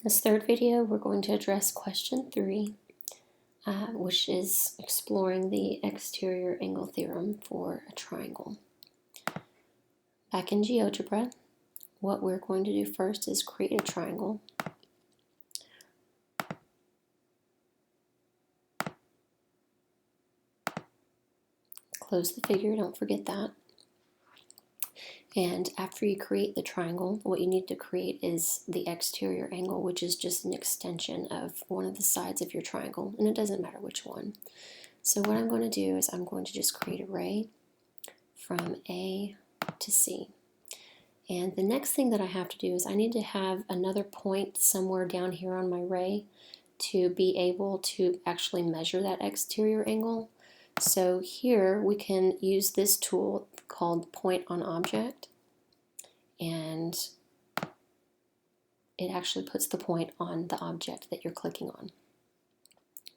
This third video, we're going to address question 3, which is exploring the exterior angle theorem for a triangle. Back in GeoGebra, what we're going to do first is create a triangle. Close the figure, don't forget that. And after you create the triangle, what you need to create is the exterior angle, which is just an extension of one of the sides of your triangle, and it doesn't matter which one. So what I'm going to do is I'm going to just create a ray from A to C. And the next thing that I have to do is I need to have another point somewhere down here on my ray to be able to actually measure that exterior angle. So here we can use this tool called Point on Object, and it actually puts the point on the object that you're clicking on.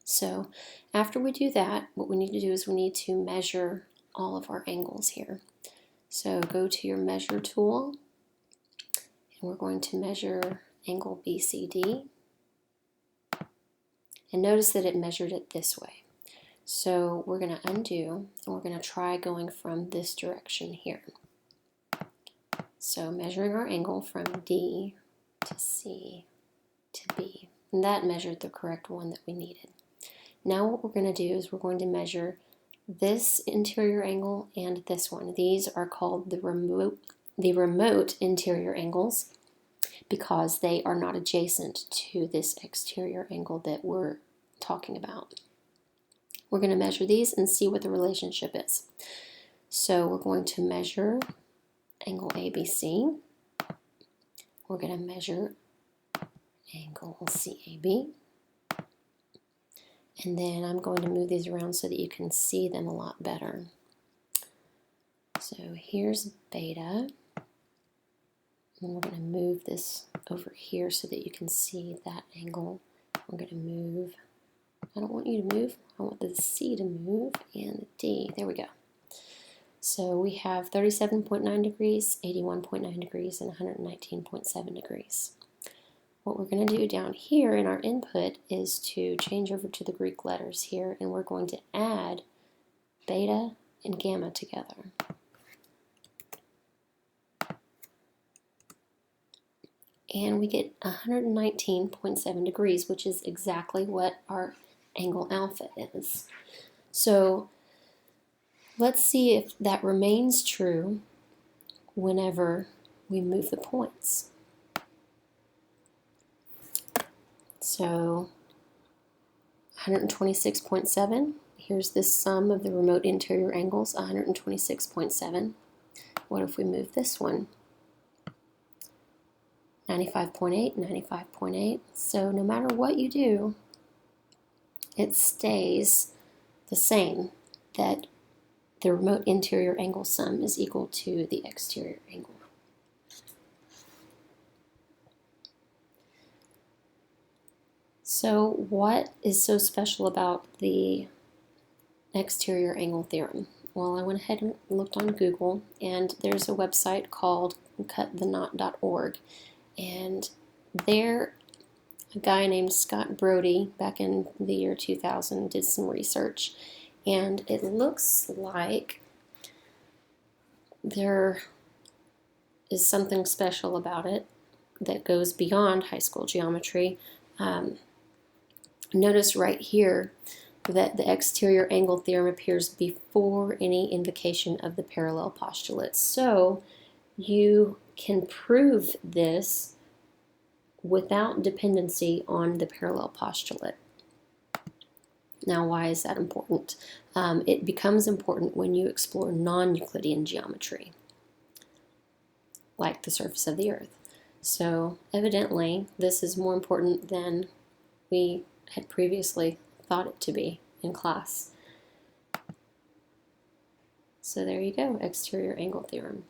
So after we do that, what we need to do is we need to measure all of our angles here. So go to your measure tool, and we're going to measure angle BCD. And notice that it measured it this way. So we're going to undo, and we're going to try going from this direction here. So measuring our angle from D to C to B. And that measured the correct one that we needed. Now what we're going to do is we're going to measure this interior angle and this one. These are called the remote interior angles because they are not adjacent to this exterior angle that we're talking about. We're going to measure these and see what the relationship is. So we're going to measure angle ABC. We're going to measure angle CAB. And then I'm going to move these around so that you can see them a lot better. So here's beta. And we're going to move this over here so that you can see that angle. We're going to move. I don't want you to move. I want the C to move and the D. There we go. So we have 37.9 degrees, 81.9 degrees, and 119.7 degrees. What we're going to do down here in our input is to change over to the Greek letters here, and we're going to add beta and gamma together. And we get 119.7 degrees, which is exactly what our angle alpha is. So let's see if that remains true whenever we move the points. So 126.7, here's this sum of the remote interior angles, 126.7. What if we move this one? 95.8, 95.8. So no matter what you do, it stays the same, that the remote interior angle sum is equal to the exterior angle. So what is so special about the exterior angle theorem? Well, I went ahead and looked on Google, and there's a website called cutthenot.org, and there a guy named Scott Brody back in the year 2000 did some research, and it looks like there is something special about it that goes beyond high school geometry. Notice right here that the exterior angle theorem appears before any invocation of the parallel postulate. So you can prove this without dependency on the parallel postulate. Now, why is that important? It becomes important when you explore non-Euclidean geometry, like the surface of the Earth. So evidently, this is more important than we had previously thought it to be in class. So there you go, exterior angle theorem.